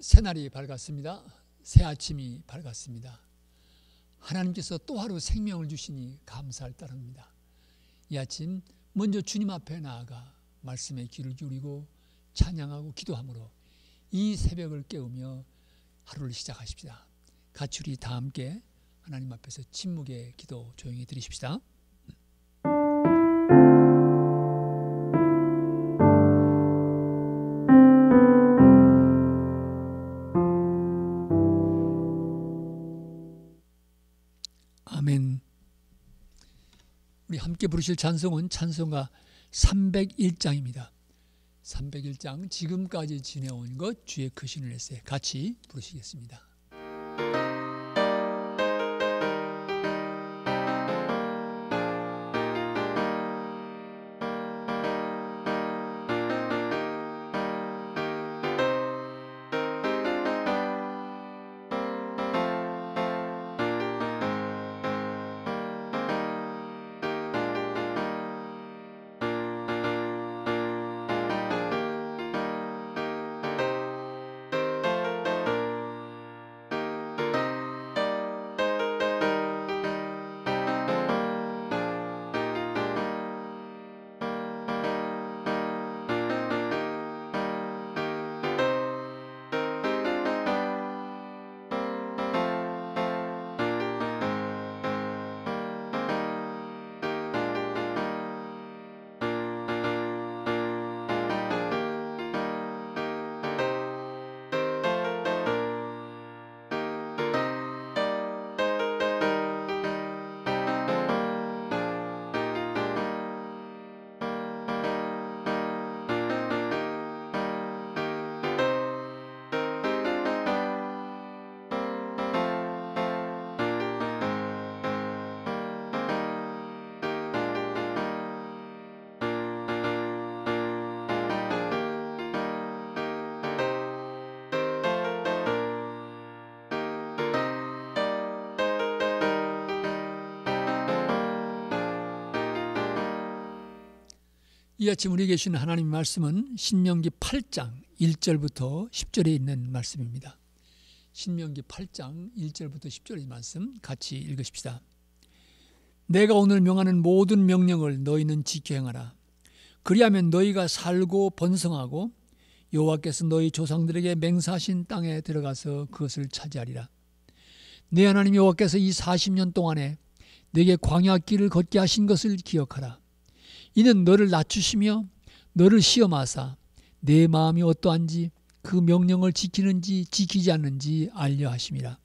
새날이 밝았습니다. 새 아침이 밝았습니다. 하나님께서 또 하루 생명을 주시니 감사할 따름입니다. 이 아침 먼저 주님 앞에 나아가 말씀에 귀를 기울이고 찬양하고 기도함으로 이 새벽을 깨우며 하루를 시작하십시다. 같이 우리 다 함께 하나님 앞에서 침묵의 기도 조용히 드리십시다. 아멘. 우리 함께 부르실 찬송은 찬송가 301장입니다. 301장 지금까지 지내온 것 주의 크신 은혜세 같이 부르시겠습니다. 이 아침 우리에게 주신 하나님 말씀은 신명기 8장 1절부터 10절에 있는 말씀입니다. 신명기 8장 1절부터 10절의 말씀 같이 읽으십시다. 내가 오늘 명하는 모든 명령을 너희는 지켜 행하라. 그리하면 너희가 살고 번성하고 여호와께서 너희 조상들에게 맹세하신 땅에 들어가서 그것을 차지하리라. 내 하나님 여호와께서 이 40년 동안에 내게 광야 길을 걷게 하신 것을 기억하라. 이는 너를 낮추시며 너를 시험하사 내 마음이 어떠한지 그 명령을 지키는지 지키지 않는지 알려 하심이라.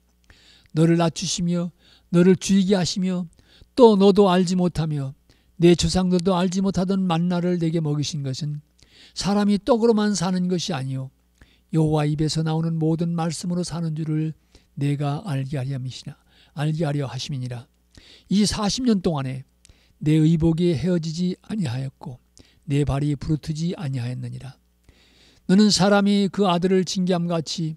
너를 낮추시며 너를 줄이게 하시며 또 너도 알지 못하며 내 조상들도 알지 못하던 만나를 내게 먹이신 것은 사람이 떡으로만 사는 것이 아니요 여호와 입에서 나오는 모든 말씀으로 사는 줄을 내가 알게 하려 하심이니라. 이 40년 동안에 내 의복이 헤어지지 아니하였고 내 발이 부르트지 아니하였느니라. 너는 사람이 그 아들을 징계함같이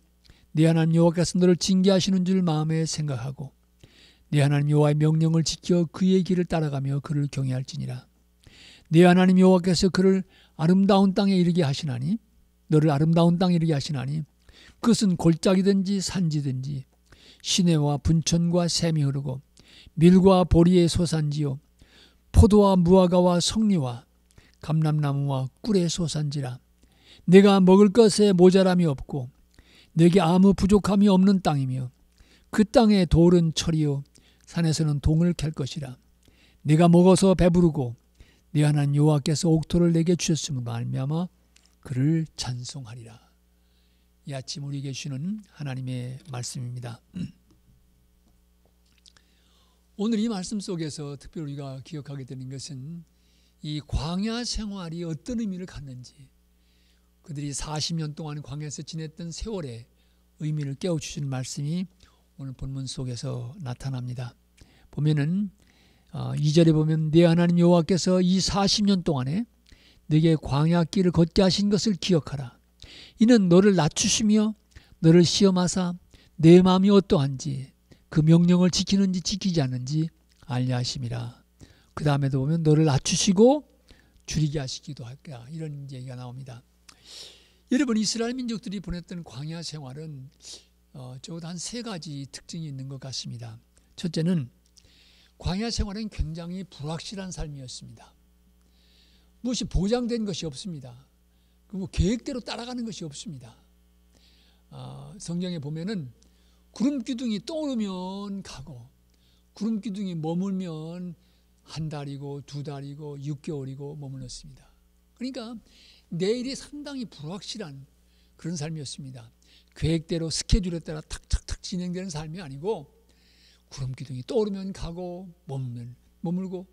내 하나님 여호와께서 너를 징계하시는 줄 마음에 생각하고 내 하나님 여호와의 명령을 지켜 그의 길을 따라가며 그를 경외할지니라. 내 하나님 여호와께서 그를 아름다운 땅에 이르게 하시나니 너를 아름다운 땅에 이르게 하시나니 그것은 골짜기든지 산지든지 시내와 분천과 샘이 흐르고 밀과 보리의 소산지요 포도와 무화과와 석리와 감람나무와 꿀의 소산지라. 내가 먹을 것에 모자람이 없고 내게 아무 부족함이 없는 땅이며 그 땅의 돌은 철이요 산에서는 동을 캘 것이라. 내가 먹어서 배부르고 내 하나님 여호와께서 옥토를 내게 주셨음으로 말미암아 그를 찬송하리라. 이 아침 우리에게 주시는 하나님의 말씀입니다. 오늘 이 말씀 속에서 특별히 우리가 기억하게 되는 것은 이 광야 생활이 어떤 의미를 갖는지, 그들이 40년 동안 광야에서 지냈던 세월의 의미를 깨워주시는 말씀이 오늘 본문 속에서 나타납니다. 보면은 2절에 보면 내 하나님 여호와께서 이 40년 동안에 내게 광야 길을 걷게 하신 것을 기억하라. 이는 너를 낮추시며 너를 시험하사 내 마음이 어떠한지 그 명령을 지키는지 지키지 않는지 알려 하심이라. 그 다음에도 보면 너를 낮추시고 줄이게 하시기도 할까, 이런 얘기가 나옵니다. 여러분, 이스라엘 민족들이 보냈던 광야 생활은 적어도 한 3가지 특징이 있는 것 같습니다. 첫째는 광야 생활은 굉장히 불확실한 삶이었습니다. 무엇이 보장된 것이 없습니다. 뭐 계획대로 따라가는 것이 없습니다. 성경에 보면은 구름 기둥이 떠오르면 가고 구름 기둥이 머물면 1달이고 2달이고 6개월이고 머물렀습니다. 그러니까 내일이 상당히 불확실한 그런 삶이었습니다. 계획대로 스케줄에 따라 탁탁탁 진행되는 삶이 아니고 구름 기둥이 떠오르면 가고 머물면 머물고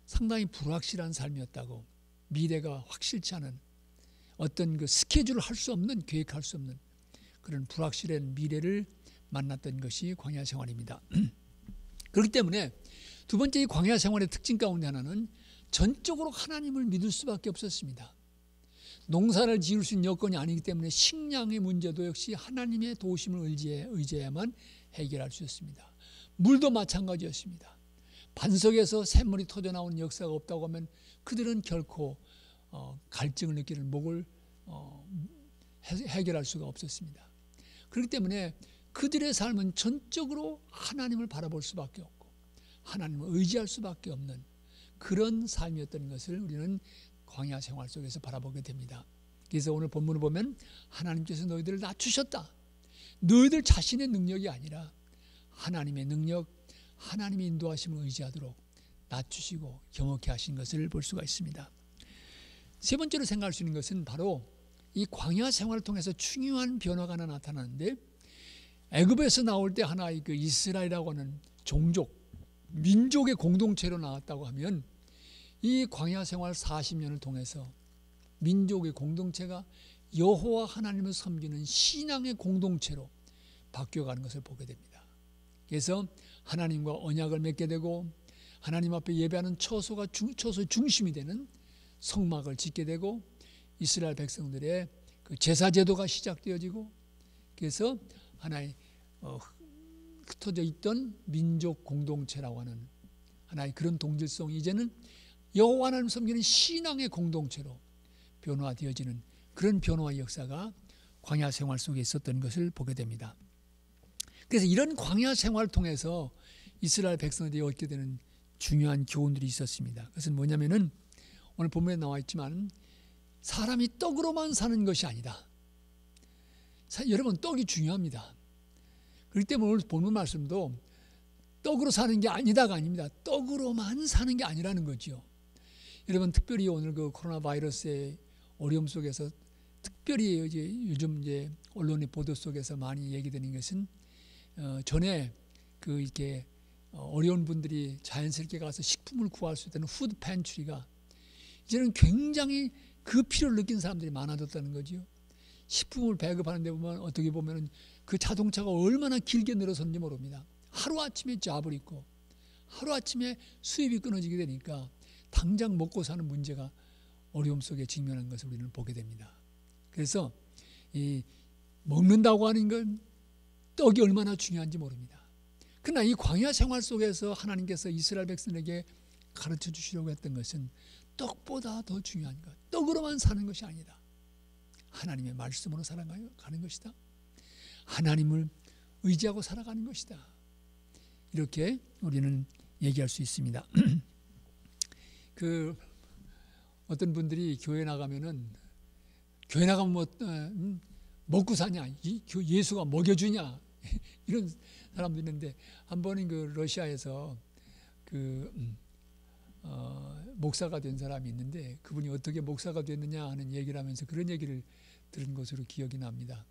상당히 불확실한 삶이었다고, 미래가 확실치 않은 어떤 그 스케줄을 할 수 없는, 계획할 수 없는 그런 불확실한 미래를 만났던 것이 광야 생활입니다. 그렇기 때문에 두 번째 이 광야 생활의 특징 가운데 하나는 전적으로 하나님을 믿을 수밖에 없었습니다. 농사를 지을 수 있는 여건이 아니기 때문에 식량의 문제도 역시 하나님의 도우심을 의지해야만 해결할 수 있습니다. 물도 마찬가지였습니다. 반석에서 샘물이 터져나오는 역사가 없다고 하면 그들은 결코 갈증을 느끼는 목을 해결할 수가 없었습니다. 그렇기 때문에 그들의 삶은 전적으로 하나님을 바라볼 수밖에 없고 하나님을 의지할 수밖에 없는 그런 삶이었던 것을 우리는 광야 생활 속에서 바라보게 됩니다. 그래서 오늘 본문을 보면 하나님께서 너희들을 낮추셨다. 너희들 자신의 능력이 아니라 하나님의 능력, 하나님의 인도하심을 의지하도록 낮추시고 겸허케 하신 것을 볼 수가 있습니다. 세 번째로 생각할 수 있는 것은 바로 이 광야 생활을 통해서 중요한 변화가 하나 나타나는데, 애굽에서 나올 때 하나의 그 이스라엘이라고 하는 종족, 민족의 공동체로 나왔다고 하면 이 광야 생활 40년을 통해서 민족의 공동체가 여호와 하나님을 섬기는 신앙의 공동체로 바뀌어가는 것을 보게 됩니다. 그래서 하나님과 언약을 맺게 되고 하나님 앞에 예배하는 처소의 중심이 되는 성막을 짓게 되고 이스라엘 백성들의 그 제사 제도가 시작되어지고, 그래서 하나의 흩어져 있던 민족 공동체라고 하는 하나의 그런 동질성이 이제는 여호와 하나님을 섬기는 신앙의 공동체로 변화되어지는 그런 변화의 역사가 광야 생활 속에 있었던 것을 보게 됩니다. 그래서 이런 광야 생활을 통해서 이스라엘 백성들이 얻게 되는 중요한 교훈들이 있었습니다. 그것은 뭐냐면은 오늘 본문에 나와 있지만 사람이 떡으로만 사는 것이 아니다. 여러분, 떡이 중요합니다. 그렇기 때문에 오늘 본문 말씀도 떡으로 사는 게 아니다가 아닙니다. 떡으로만 사는 게 아니라는 거죠. 여러분, 특별히 오늘 그 코로나 바이러스의 어려움 속에서 특별히 요즘 언론의 보도 속에서 많이 얘기되는 것은 전에 그 이렇게 어려운 분들이 자연스럽게 가서 식품을 구할 수 있다는 푸드 팬트리가 이제는 굉장히 그 필요를 느낀 사람들이 많아졌다는 거죠. 식품을 배급하는 데 보면 어떻게 보면 그 자동차가 얼마나 길게 늘어섰는지 모릅니다. 하루아침에 잡을 있고 하루아침에 수입이 끊어지게 되니까 당장 먹고 사는 문제가 어려움 속에 직면한 것을 우리는 보게 됩니다. 그래서 이 먹는다고 하는 건 떡이 얼마나 중요한지 모릅니다. 그러나 이 광야 생활 속에서 하나님께서 이스라엘 백성에게 가르쳐 주시려고 했던 것은 떡보다 더 중요한 것, 떡으로만 사는 것이 아니다. 하나님의 말씀으로 살아가는 것이다. 하나님을 의지하고 살아가는 것이다. 이렇게 우리는 얘기할 수 있습니다. 그 어떤 분들이 교회 나가면 뭐 먹고 사냐, 예수가 먹여주냐 이런 사람도 있는데, 한 번은 그 러시아에서 목사가 된 사람이 있는데 그분이 어떻게 목사가 됐느냐 하는 얘기를 하면서 그런 얘기를 들은 것으로 기억이 납니다.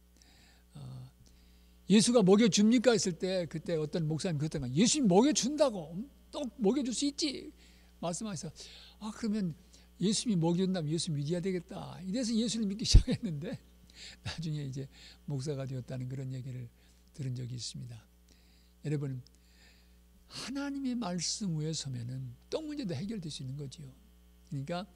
예수가 먹여줍니까 했을 때 그때 어떤 목사님이 그랬다가 예수님 먹여준다고, 또 먹여줄 수 있지 말씀하셔서 그러면 예수님이 먹여준다면 예수 믿어야 되겠다, 이래서 예수를 믿기 시작했는데 나중에 이제 목사가 되었다는 그런 얘기를 들은 적이 있습니다. 여러분, 하나님의 말씀 위에 서면은 떡 문제도 해결될 수 있는 거지요. 그러니까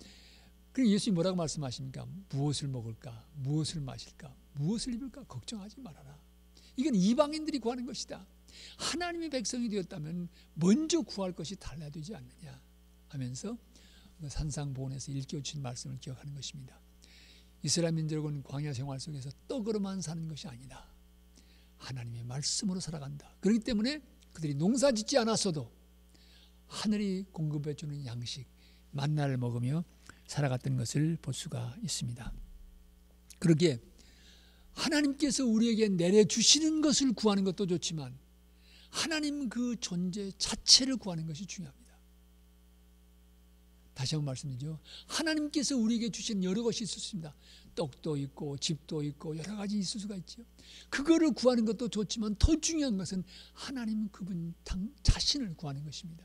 예수님이 뭐라고 말씀하십니까? 무엇을 먹을까? 무엇을 마실까? 무엇을 입을까? 걱정하지 말아라. 이건 이방인들이 구하는 것이다. 하나님의 백성이 되었다면 먼저 구할 것이 달라야 되지 않느냐 하면서 산상보훈에서 일깨워주신 말씀을 기억하는 것입니다. 이스라엘 민족은 광야 생활 속에서 떡으로만 사는 것이 아니다. 하나님의 말씀으로 살아간다. 그렇기 때문에 그들이 농사 짓지 않았어도 하늘이 공급해 주는 양식, 만나를 먹으며 살아갔던 것을 볼 수가 있습니다. 그러기에 하나님께서 우리에게 내려주시는 것을 구하는 것도 좋지만 하나님 그 존재 자체를 구하는 것이 중요합니다. 다시 한번 말씀드리죠. 하나님께서 우리에게 주신 여러 것이 있을 수 있습니다. 떡도 있고 집도 있고 여러 가지 있을 수가 있죠. 그거를 구하는 것도 좋지만 더 중요한 것은 하나님 그분 자신을 구하는 것입니다.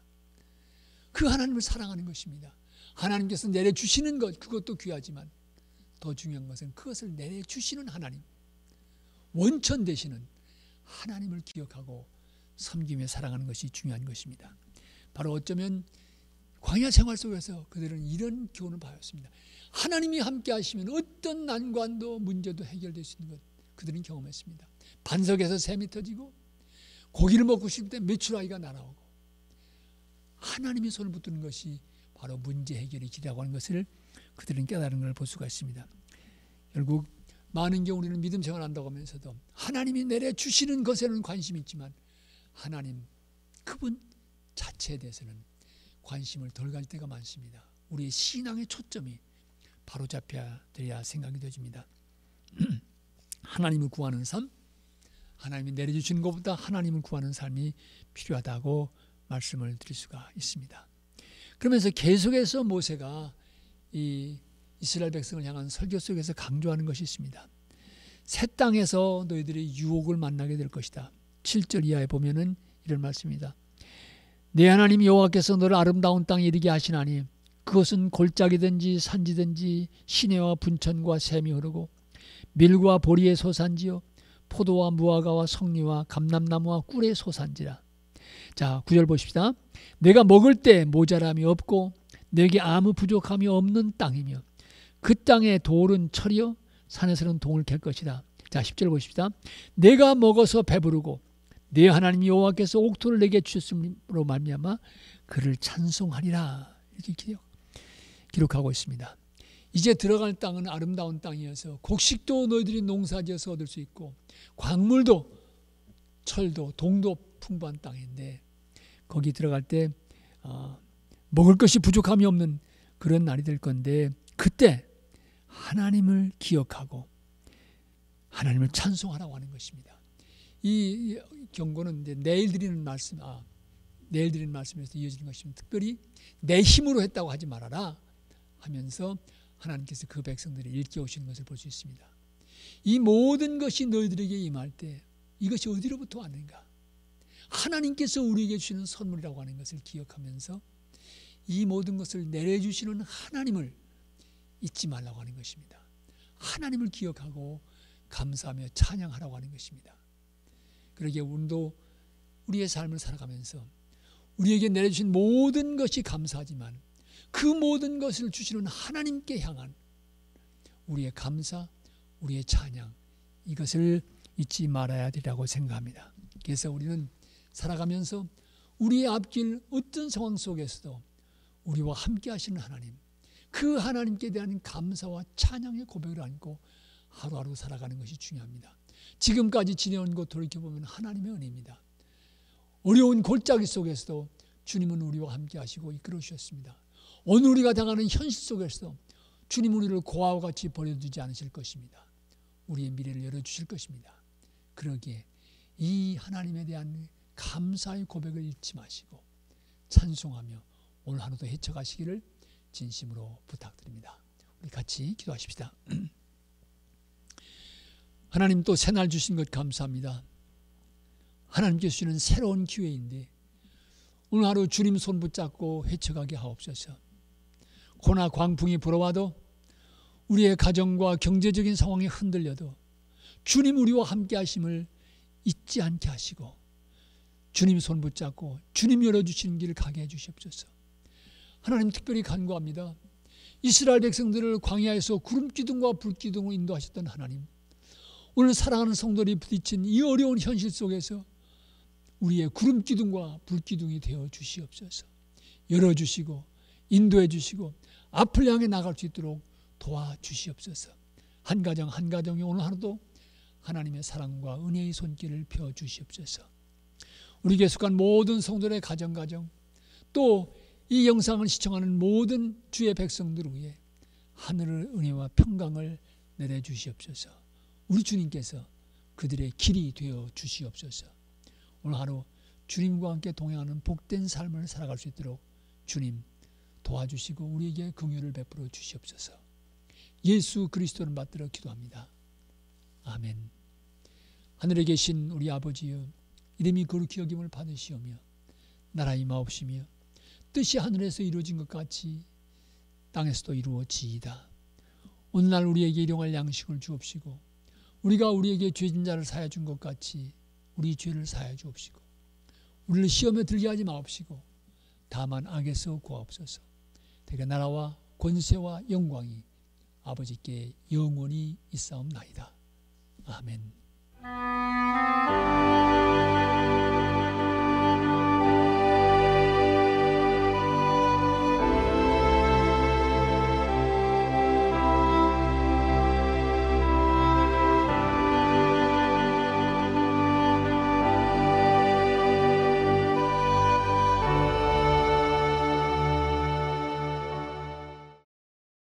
그 하나님을 사랑하는 것입니다. 하나님께서 내려주시는 것, 그것도 귀하지만 더 중요한 것은 그것을 내려주시는 하나님, 원천 되시는 하나님을 기억하고 섬기며 살아가는 것이 중요한 것입니다. 바로 어쩌면 광야 생활 속에서 그들은 이런 교훈을 받았습니다. 하나님이 함께 하시면 어떤 난관도 문제도 해결될 수 있는 것 그들은 경험했습니다. 반석에서 샘이 터지고 고기를 먹고 싶을 때 메추라기가 날아오고 하나님의 손을 붙드는 것이 바로 문제 해결의 길이라고 하는 것을 그들은 깨달은 걸 볼 수가 있습니다. 결국 많은 경우 우리는 믿음 생활한다고 하면서도 하나님이 내려주시는 것에는 관심이 있지만 하나님 그분 자체에 대해서는 관심을 덜 가질 때가 많습니다. 우리의 신앙의 초점이 바로잡혀야 되어야 생각이 되어집니다. 하나님을 구하는 삶, 하나님이 내려주시는 것보다 하나님을 구하는 삶이 필요하다고 말씀을 드릴 수가 있습니다. 그러면서 계속해서 모세가 이 이스라엘 백성을 향한 설교 속에서 강조하는 것이 있습니다. 새 땅에서 너희들이 유혹을 만나게 될 것이다. 7절 이하에 보면은 이런 말씀입니다. 내 하나님 여호와께서 너를 아름다운 땅에 이르게 하시나니 그것은 골짜기든지 산지든지 시내와 분천과 샘이 흐르고 밀과 보리의 소산지요 포도와 무화과와 석류와 감람나무와 꿀의 소산지라. 자, 9절 보십시다. 내가 먹을 때 모자람이 없고 내게 아무 부족함이 없는 땅이며 그 땅의 돌은 철이요 산에서는 동을 캘 것이다. 자, 10절 보십시다. 내가 먹어서 배부르고 내 하나님 여호와께서 옥토를 내게 주셨음으로 말미암아 그를 찬송하리라. 이렇게 기록하고 있습니다. 이제 들어갈 땅은 아름다운 땅이어서 곡식도 너희들이 농사지어서 얻을 수 있고 광물도 철도 동도 풍부한 땅인데 거기 들어갈 때 먹을 것이 부족함이 없는 그런 날이 될 건데 그때 하나님을 기억하고 하나님을 찬송하라고 하는 것입니다. 이 경고는 이제 내일 드리는 말씀에서 이어지는 것입니다. 특별히 내 힘으로 했다고 하지 말아라 하면서 하나님께서 그 백성들이 일깨우시는 것을 볼 수 있습니다. 이 모든 것이 너희들에게 임할 때 이것이 어디로부터 왔는가? 하나님께서 우리에게 주시는 선물이라고 하는 것을 기억하면서 이 모든 것을 내려주시는 하나님을 잊지 말라고 하는 것입니다. 하나님을 기억하고 감사하며 찬양하라고 하는 것입니다. 그러기에 우리도 우리의 삶을 살아가면서 우리에게 내려주신 모든 것이 감사하지만 그 모든 것을 주시는 하나님께 향한 우리의 감사, 우리의 찬양 이것을 잊지 말아야 되라고 생각합니다. 그래서 우리는 살아가면서 우리의 앞길 어떤 상황 속에서도 우리와 함께 하시는 하나님, 그 하나님께 대한 감사와 찬양의 고백을 안고 하루하루 살아가는 것이 중요합니다. 지금까지 지내온 것 돌이켜보면 하나님의 은혜입니다. 어려운 골짜기 속에서도 주님은 우리와 함께 하시고 이끌어 주셨습니다. 오늘 우리가 당하는 현실 속에서도 주님은 우리를 고아와 같이 버려두지 않으실 것입니다. 우리의 미래를 열어주실 것입니다. 그러기에 이 하나님에 대한 감사의 고백을 잊지 마시고 찬송하며 오늘 하루도 헤쳐가시기를 진심으로 부탁드립니다. 우리 같이 기도하십시다. 하나님 또 새날 주신 것 감사합니다. 하나님께서 주시는 새로운 기회인데 오늘 하루 주님 손 붙잡고 헤쳐가게 하옵소서. 고나 광풍이 불어와도 우리의 가정과 경제적인 상황이 흔들려도 주님 우리와 함께 하심을 잊지 않게 하시고 주님 손 붙잡고 주님 열어주시는 길을 가게 해주시옵소서. 하나님 특별히 간구합니다. 이스라엘 백성들을 광야에서 구름기둥과 불기둥으로 인도하셨던 하나님, 오늘 사랑하는 성도들이 부딪힌 이 어려운 현실 속에서 우리의 구름기둥과 불기둥이 되어 주시옵소서. 열어주시고 인도해 주시고 앞을 향해 나갈 수 있도록 도와주시옵소서. 한 가정 한 가정이 오늘 하루도 하나님의 사랑과 은혜의 손길을 펴 주시옵소서. 우리 교회 속한 모든 성도들의 가정 또 이 영상을 시청하는 모든 주의 백성들 위에 하늘의 은혜와 평강을 내려주시옵소서. 우리 주님께서 그들의 길이 되어 주시옵소서. 오늘 하루 주님과 함께 동행하는 복된 삶을 살아갈 수 있도록 주님 도와주시고 우리에게 긍휼을 베풀어 주시옵소서. 예수 그리스도를 받들어 기도합니다. 아멘. 하늘에 계신 우리 아버지여, 이름이 거룩히 여김을 받으시오며 나라의 임하옵시며 뜻이 하늘에서 이루어진 것 같이 땅에서도 이루어지이다. 오늘날 우리에게 일용할 양식을 주옵시고 우리가 우리에게 죄진 자를 사하여 준 것 같이 우리 죄를 사하여 주옵시고 우리를 시험에 들게 하지 마옵시고 다만 악에서 구하옵소서. 대개 나라와 권세와 영광이 아버지께 영원히 있사옵나이다. 아멘.